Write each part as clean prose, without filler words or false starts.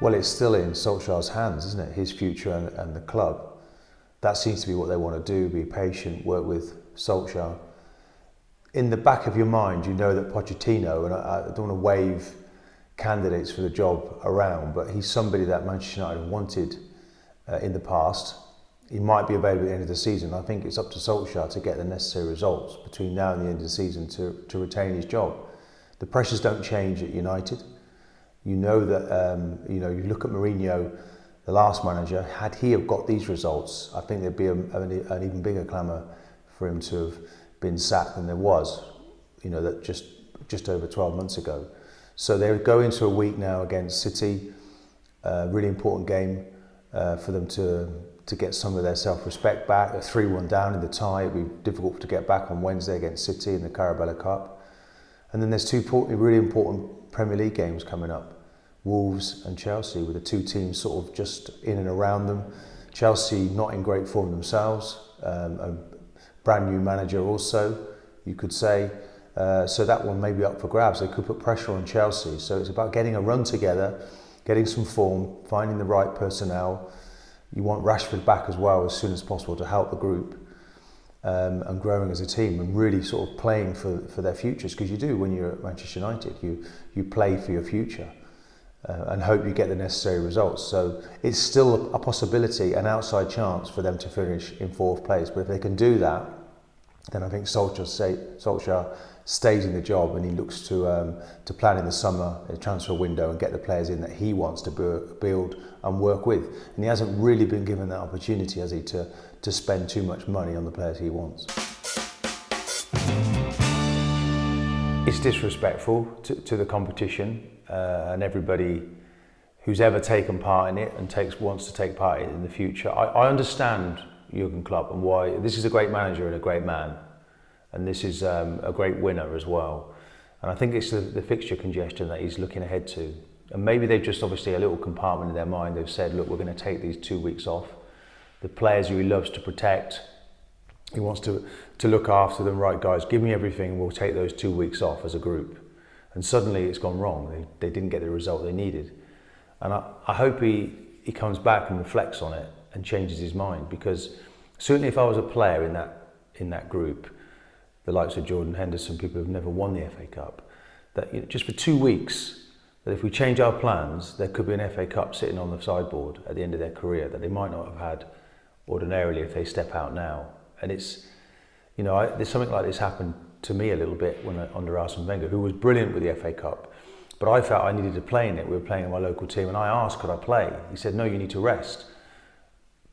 Well, it's still in Solskjaer's hands, isn't it? His future and the club. That seems to be what they want to do, be patient, work with Solskjaer. In the back of your mind, you know that Pochettino, and I don't want to wave candidates for the job around, but he's somebody that Manchester United wanted in the past. He might be available at the end of the season. I think it's up to Solskjaer to get the necessary results between now and the end of the season to retain his job. The pressures don't change at United. You know that, you look at Mourinho, the last manager, had he have got these results, I think there'd be an even bigger clamour for him to have been sacked than there was, that just over 12 months ago. So they go into a week now against City, really important game for them to get some of their self-respect back. They're 3-1 down in the tie. It'll be difficult to get back on Wednesday against City in the Carabao Cup. And then there's two really important Premier League games coming up. Wolves and Chelsea, with the two teams sort of just in and around them. Chelsea not in great form themselves. A brand new manager also, you could say. So that one may be up for grabs. They could put pressure on Chelsea. So it's about getting a run together, getting some form, finding the right personnel. You want Rashford back as well as soon as possible to help the group and growing as a team and really sort of playing for their futures, because you do when you're at Manchester United. You play for your future and hope you get the necessary results. So it's still a possibility, an outside chance for them to finish in 4th place. But if they can do that, then I think Solskjaer stays in the job and he looks to plan in the summer, a transfer window, and get the players in that he wants to build and work with. And he hasn't really been given that opportunity, has he, to spend too much money on the players he wants. It's disrespectful to the competition and everybody who's ever taken part in it and wants to take part in it in the future. I understand Jurgen Klopp and why. This is a great manager and a great man, and this is a great winner as well. And I think it's the fixture congestion that he's looking ahead to. And maybe they've just obviously a little compartment in their mind. They've said, look, we're going to take these 2 weeks off. The players who he loves to protect, he wants to look after them. Right, guys, give me everything. We'll take those 2 weeks off as a group. And suddenly it's gone wrong. They didn't get the result they needed. And I hope he comes back and reflects on it and changes his mind, because certainly if I was a player in that group, the likes of Jordan Henderson, people who've never won the FA Cup, that just for 2 weeks, that if we change our plans, there could be an FA Cup sitting on the sideboard at the end of their career that they might not have had ordinarily if they step out now. And it's, there's something like this happened to me a little bit under Arsene Wenger, who was brilliant with the FA Cup, but I felt I needed to play in it. We were playing in my local team, and I asked, could I play? He said, no, you need to rest.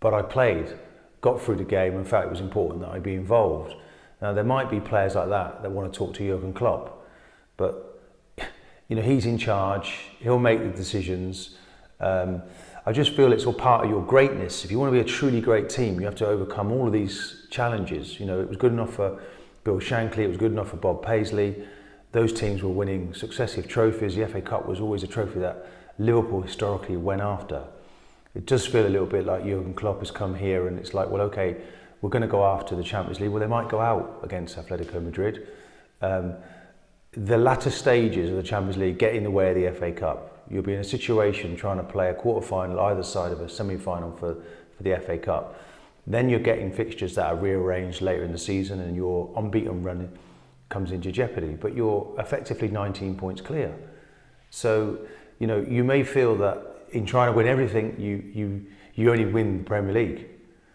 But I played, got through the game, and felt it was important that I be involved. Now, there might be players like that want to talk to Jurgen Klopp, but he's in charge, he'll make the decisions. I just feel it's all part of your greatness. If you want to be a truly great team, you have to overcome all of these challenges. It was good enough for Bill Shankly, it was good enough for Bob Paisley. Those teams were winning successive trophies. The FA Cup was always a trophy that Liverpool historically went after. It does feel a little bit like Jurgen Klopp has come here and it's like, well, okay, we're going to go after the Champions League. Well, they might go out against Atletico Madrid. The latter stages of the Champions League get in the way of the FA Cup. You'll be in a situation trying to play a quarter-final either side of a semi-final for the FA Cup. Then you're getting fixtures that are rearranged later in the season and your unbeaten run comes into jeopardy. But you're effectively 19 points clear. So, you may feel that in trying to win everything, you only win the Premier League,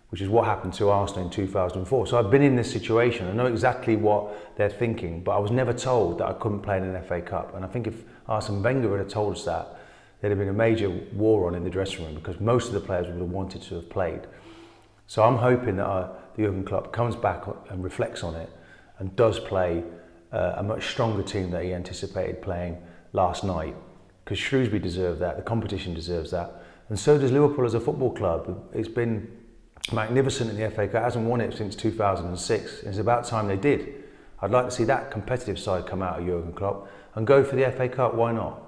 which is what happened to Arsenal in 2004. So I've been in this situation. I know exactly what they're thinking, but I was never told that I couldn't play in an FA Cup. And I think if Arsene Wenger had told us that, there'd have been a major war on in the dressing room, because most of the players would have wanted to have played. So I'm hoping that the Jurgen Klopp comes back and reflects on it and does play a much stronger team than he anticipated playing last night, because Shrewsbury deserve that, the competition deserves that, and so does Liverpool as a football club. It's been magnificent in the FA Cup. It hasn't won it since 2006. It's about time they did. I'd like to see that competitive side come out of Jurgen Klopp and go for the FA Cup. Why not?